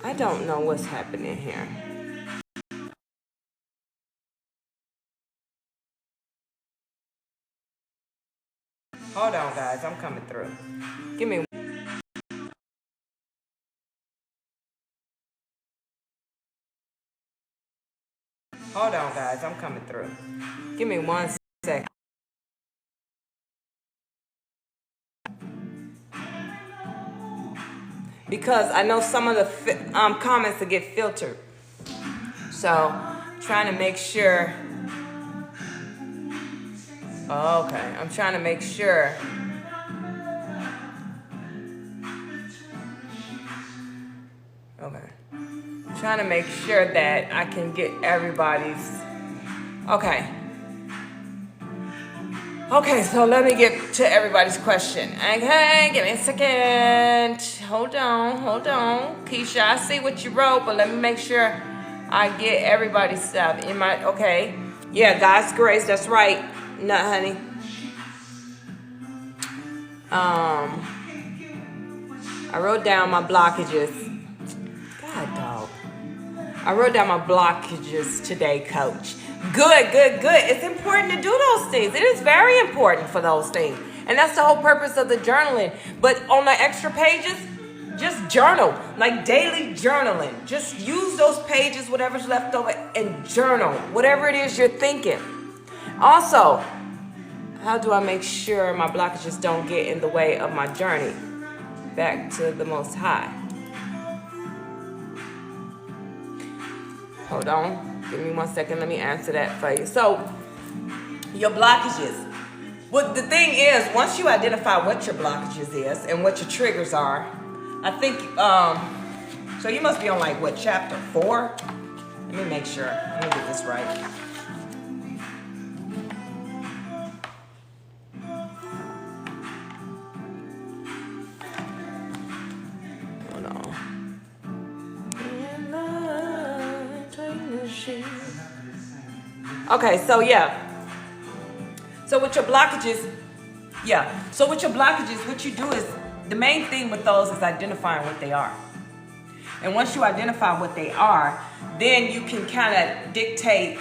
I don't know what's happening here. Hold on, guys. I'm coming through. Give me. Hold on, guys. I'm coming through. Give me 1 second. Because I know some of the comments will get filtered. So, trying to make sure. Okay, I'm trying to make sure. Okay. Trying to make sure that I can get everybody's. Okay. Okay, so let me get to everybody's question. Okay, give me a second. Hold on. Keisha, I see what you wrote, but let me make sure I get everybody's stuff in my. Okay. Yeah, God's grace, that's right. Nut honey. I wrote down my blockages. God, dog. I wrote down my blockages today, coach. Good. It's important to do those things. It is very important for those things. And that's the whole purpose of the journaling. But on the extra pages, just journal. Like daily journaling. Just use those pages, whatever's left over, and journal. Whatever it is you're thinking. Also, how do I make sure my blockages don't get in the way of my journey back to the Most High? Hold on. Give me 1 second. Let me answer that for you. So, your blockages. Well, the thing is, once you identify what your blockages is and what your triggers are, I think, so you must be on like, what, chapter 4? Let me make sure. Let me get this right. Okay, so yeah. So with your blockages, what you do is, the main thing with those is identifying what they are. And once you identify what they are, then you can kind of dictate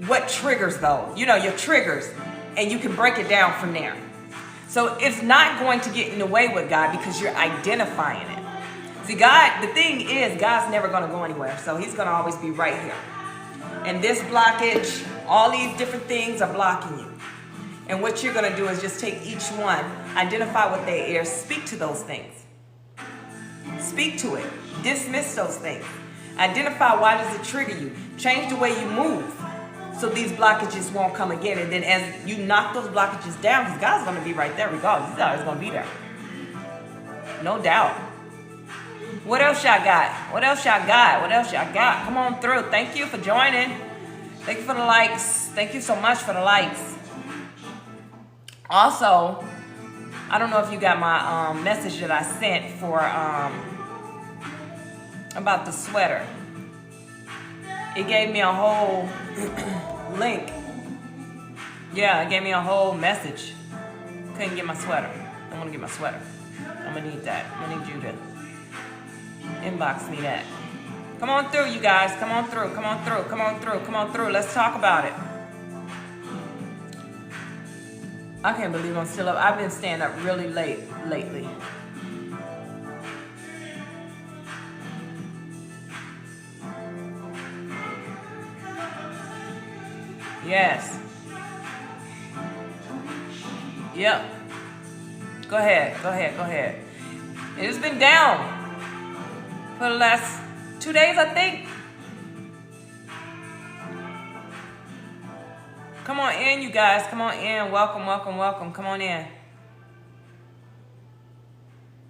what triggers those, your triggers, and you can break it down from there. So it's not going to get in the way with God because you're identifying it. See, God, the thing is, God's never going to go anywhere. So he's going to always be right here. And this blockage, all these different things are blocking you. And what you're going to do is just take each one, identify what they are, speak to those things. Speak to it. Dismiss those things. Identify why does it trigger you. Change the way you move so these blockages won't come again. And then as you knock those blockages down, because God's going to be right there regardless. He's always going to be there. No doubt. What else y'all got? Come on through. Thank you for joining. Thank you for the likes. Thank you so much for the likes. Also, I don't know if you got my message that I sent for about the sweater. It gave me a whole link. Yeah, it gave me a whole message. Couldn't get my sweater. I want to get my sweater. I'm going to need that. I'm going to need you to inbox me that. Come on through, you guys. Come on through. Let's talk about it. I can't believe I'm still up. I've been staying up really late lately. Yes. Yep. Go ahead. It has been down for the last 2 days, I think. Come on in, you guys. Come on in. Welcome. Come on in.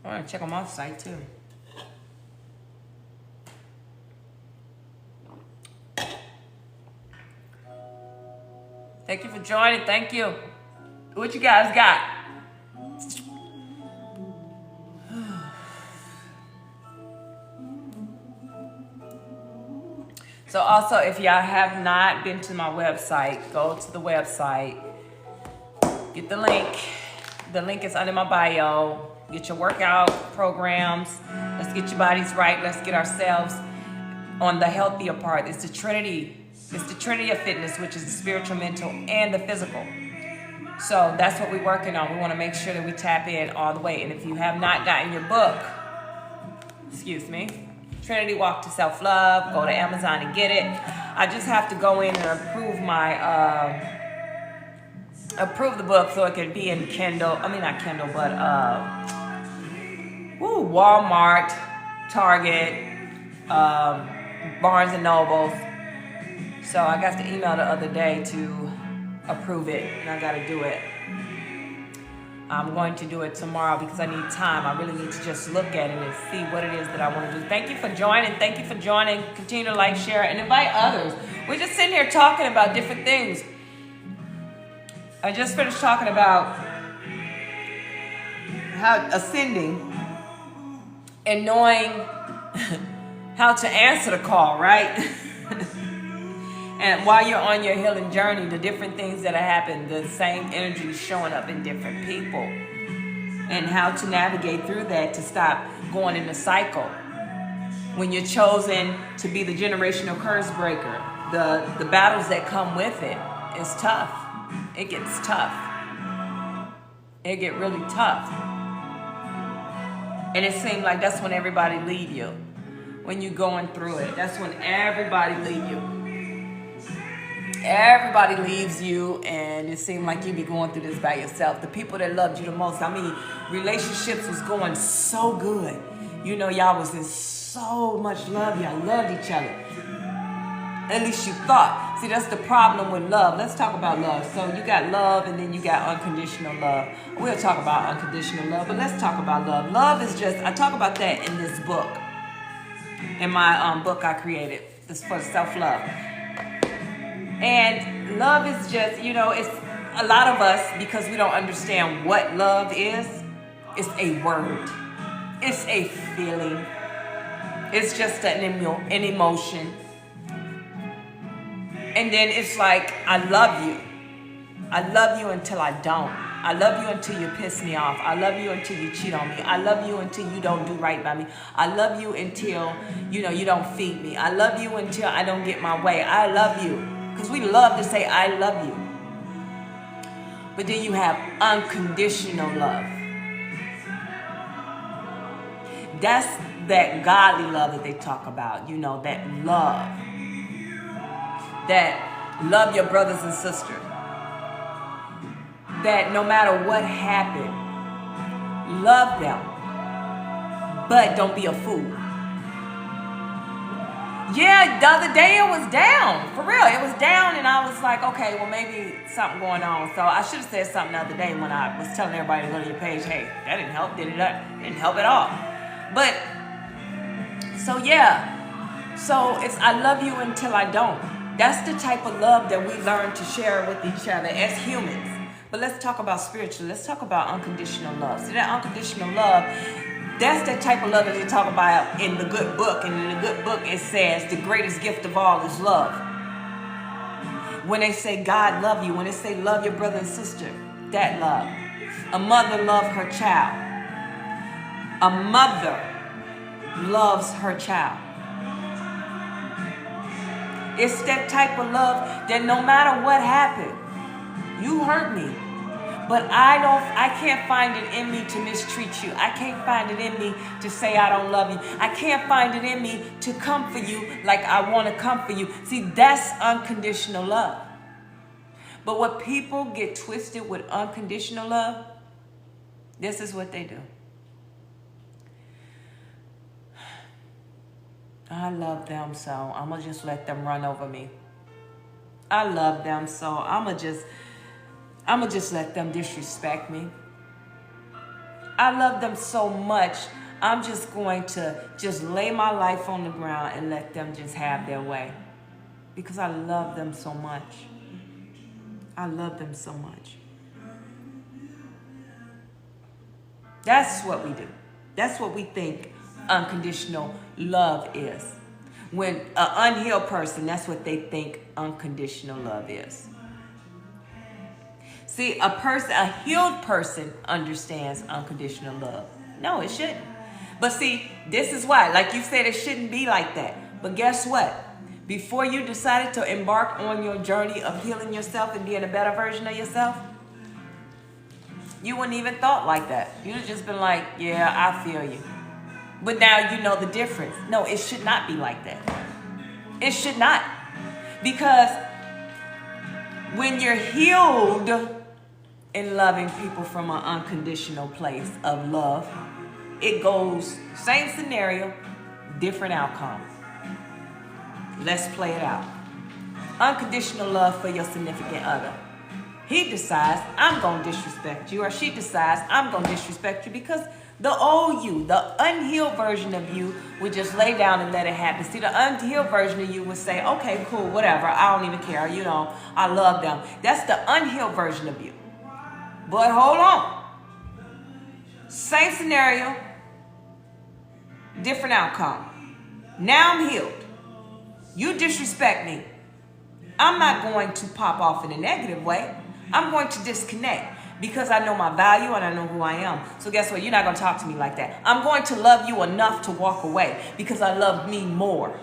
I want to check them off site too. Thank you for joining. Thank you. What you guys got? So also, if y'all have not been to my website, go to the website, get the link. The link is under my bio. Get your workout programs. Let's get your bodies right. Let's get ourselves on the healthier part. It's the Trinity. It's the Trinity of fitness, which is the spiritual, mental, and the physical. So that's what we're working on. We want to make sure that we tap in all the way. And if you have not gotten your book, Trinity Walk to Self-Love, go to Amazon and get it. I just have to go in and approve the book so it can be in Kindle. I mean, not Kindle, but Walmart, Target, Barnes and Nobles. So I got the email the other day to approve it, and I got to do it. I'm going to do it tomorrow because I need time. I really need to just look at it and see what it is that I want to do. Thank you for joining. Thank you for joining. Continue to like, share, and invite others. We're just sitting here talking about different things. I just finished talking about how ascending and knowing how to answer the call, right? And while you're on your healing journey, the different things that have happened, the same energy is showing up in different people. And how to navigate through that to stop going in the cycle. When you're chosen to be the generational curse breaker, the battles that come with it is tough. It gets tough. It get really tough. And it seems like that's when everybody leave you. When you're going through it, that's when everybody leave you. Everybody leaves you, and it seemed like you be going through this by yourself. The people that loved you the most, I mean, relationships was going so good. You know, y'all was in so much love. Y'all loved each other. At least you thought. See, that's the problem with love. Let's talk about love. So you got love, and then you got unconditional love. We'll talk about unconditional love, but let's talk about love. Love is just, I talk about that in this book. In my book I created. This for self-love. And love is just, you know, it's a lot of us, because we don't understand what love is, it's a word. It's a feeling. It's just an emotion. And then it's like, I love you. I love you until I don't. I love you until you piss me off. I love you until you cheat on me. I love you until you don't do right by me. I love you until, you know, you don't feed me. I love you until I don't get my way. I love you. Because we love to say, I love you. But then you have unconditional love. That's that godly love that they talk about. You know, that love. That love your brothers and sisters. That no matter what happened, love them. But don't be a fool. Yeah, the other day it was down. For real, it was down, and I was like, okay, well, maybe something going on. So I should have said something the other day when I was telling everybody to go to your page. Hey, that didn't help, did it? That didn't help at all. But, so yeah. So it's I love you until I don't. That's the type of love that we learn to share with each other as humans. But let's talk about spiritual. Let's talk about unconditional love. See, that unconditional love, that's the type of love that they talk about in the good book. And in the good book, it says the greatest gift of all is love. When they say God love you, when they say love your brother and sister, that love. A mother loves her child. A mother loves her child. It's that type of love that no matter what happened, you hurt me, but I can't find it in me to mistreat you. I can't find it in me to say I don't love you. I can't find it in me to comfort you like I want to comfort you. See, that's unconditional love. But what people get twisted with unconditional love, this is what they do. I love them, so I'm going to just let them run over me. I love them, so I'm going to just let them disrespect me. I love them so much, I'm just going to just lay my life on the ground and let them just have their way. Because I love them so much. I love them so much. That's what we do. That's what we think unconditional love is. When an unhealed person, that's what they think unconditional love is. See, a healed person understands unconditional love. No, it shouldn't. But see, this is why, like you said, it shouldn't be like that. But guess what? Before you decided to embark on your journey of healing yourself and being a better version of yourself, you wouldn't even thought like that. You'd have just been like, yeah, I feel you. But now you know the difference. No, it should not be like that. It should not. Because when you're healed in loving people from an unconditional place of love, it goes same scenario, different outcome. Let's play it out. Unconditional love for your significant other. He decides, I'm going to disrespect you, or she decides, I'm going to disrespect you, because the old you, the unhealed version of you, would just lay down and let it happen. See, the unhealed version of you would say, okay, cool, whatever, I don't even care, you know, I love them. That's the unhealed version of you. But hold on. Same scenario, different outcome. Now I'm healed. You disrespect me. I'm not going to pop off in a negative way. I'm going to disconnect because I know my value and I know who I am. So guess what? You're not going to talk to me like that. I'm going to love you enough to walk away because I love me more.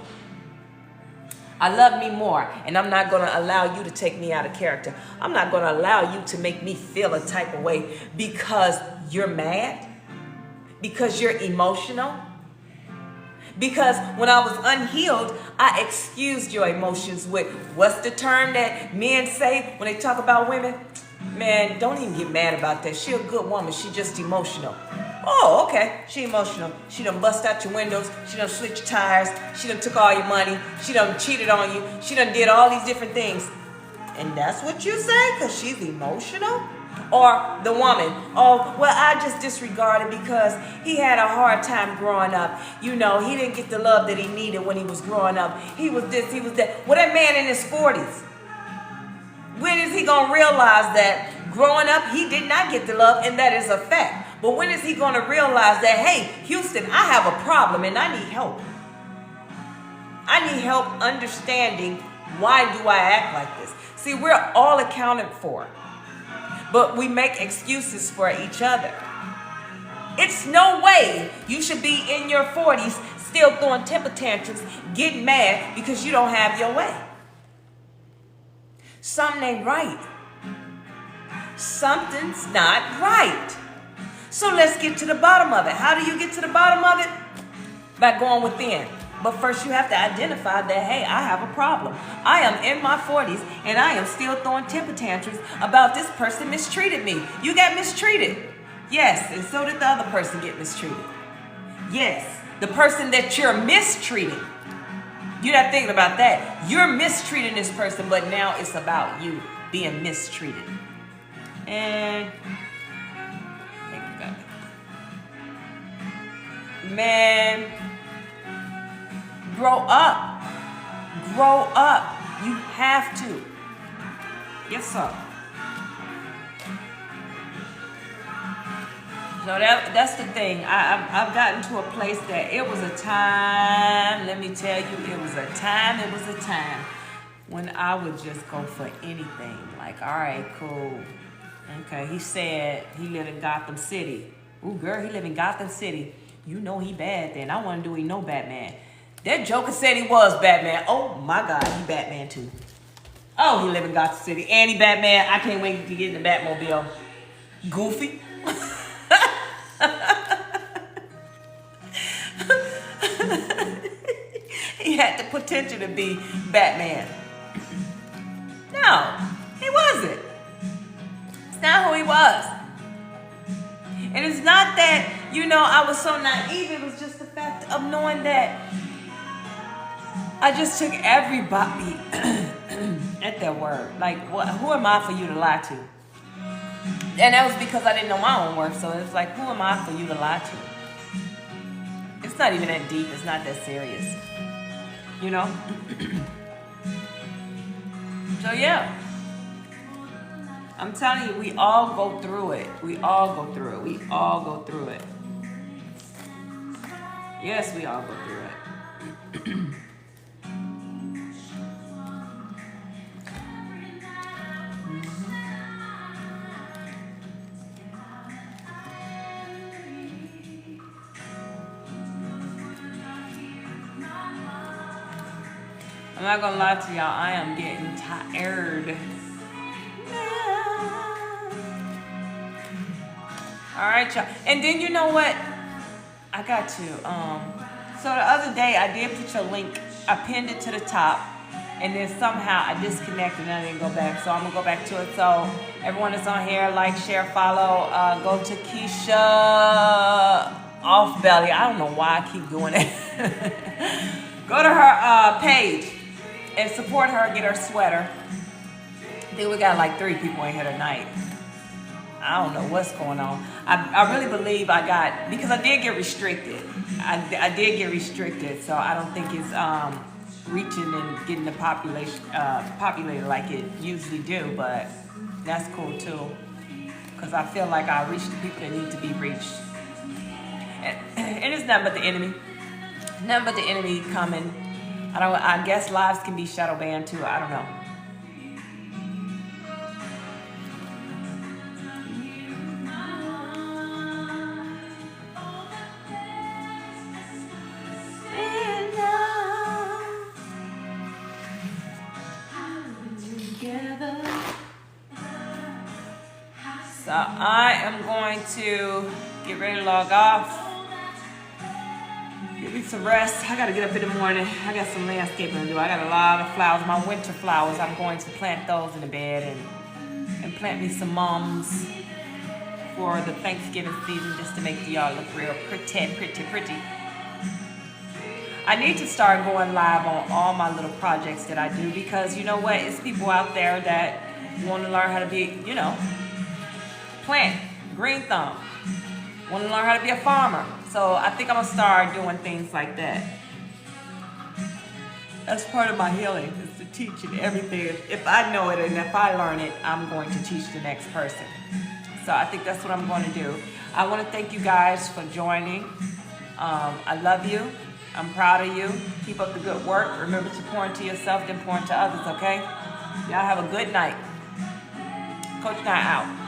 I love me more, and I'm not going to allow you to take me out of character. I'm not going to allow you to make me feel a type of way because you're mad, because you're emotional. Because when I was unhealed, I excused your emotions with, what's the term that men say when they talk about women? Man, don't even get mad about that. She a good woman. She just emotional. Oh, okay. She emotional. She done bust out your windows. She done switch your tires. She done took all your money. She done cheated on you. She done did all these different things. And that's what you say because she's emotional? Or the woman, oh, well, I just disregarded because he had a hard time growing up. You know, he didn't get the love that he needed when he was growing up. He was this, he was that. Well, that man in his 40s, when is he going to realize that growing up, he did not get the love, and that is a fact. But when is he going to realize that, hey, Houston, I have a problem and I need help. I need help understanding why do I act like this. See, we're all accounted for. But we make excuses for each other. It's no way you should be in your 40s still throwing temper tantrums, getting mad because you don't have your way. Something ain't right. Something's not right. So let's get to the bottom of it. How do you get to the bottom of it? By going within. But first you have to identify that, hey, I have a problem. I am in my 40s and I am still throwing temper tantrums about this person mistreated me. You got mistreated. Yes, and so did the other person get mistreated. Yes, the person that you're mistreating. You're not thinking about that. You're mistreating this person, but now it's about you being mistreated. And I think you got it. Man, grow up. Grow up. You have to. Yes, sir. So that's the thing. I've gotten to a place that it was a time, let me tell you, it was a time when I would just go for anything. Like, all right, cool. Okay, he said he lived in Gotham City. Ooh, girl, he live in Gotham City. You know he bad then. I want to do he know Batman. That Joker said he was Batman. Oh, my God, he Batman too. Oh, he live in Gotham City. And he Batman. I can't wait to get in the Batmobile. Goofy. He had the potential to be Batman. No, he wasn't. It's not who he was. And it's not that, you know, I was so naive. It was just the fact of knowing that I just took everybody at their word. Like, who am I for you to lie to? And that was because I didn't know my own worth. So it's like, who am I for you to lie to? It's not even that deep. It's not that serious. You know? So yeah. I'm telling you, we all go through it. We all go through it. We all go through it. Yes, we all go through it. not gonna lie to y'all, I am getting tired. All right, y'all. And then you know what? I got to. So the other day I did put your link. I pinned it to the top, and then somehow I disconnected and I didn't go back. So I'm gonna go back to it. So everyone that's on here, like, share, follow. Go to Keisha Off Belly. I don't know why I keep doing it. Go to her page and support her. Get her sweater. I think we got like 3 people in here tonight. I don't know what's going on. I really believe I got, because I did get restricted. I did get restricted, so I don't think it's reaching and getting the population populated like it usually do, but that's cool too. Because I feel like I reach the people that need to be reached. And it's nothing but the enemy. Nothing but the enemy coming. I guess lives can be shadow banned too. I don't know. So I am going to get ready to log off. Give me some rest. I gotta get up in the morning. I got some landscaping to do. I got a lot of flowers, my winter flowers. I'm going to plant those in the bed and plant me some mums for the Thanksgiving season, just to make y'all look real pretty. I need to start going live on all my little projects that I do, because you know what? It's people out there that want to learn how to be, you know, plant, green thumb, want to learn how to be a farmer. So I think I'm going to start doing things like that. That's part of my healing, is to teach and everything. If I know it and if I learn it, I'm going to teach the next person. So I think that's what I'm going to do. I want to thank you guys for joining. I love you. I'm proud of you. Keep up the good work. Remember to pour into yourself, then pour into others, okay? Y'all have a good night. Coach Nye out.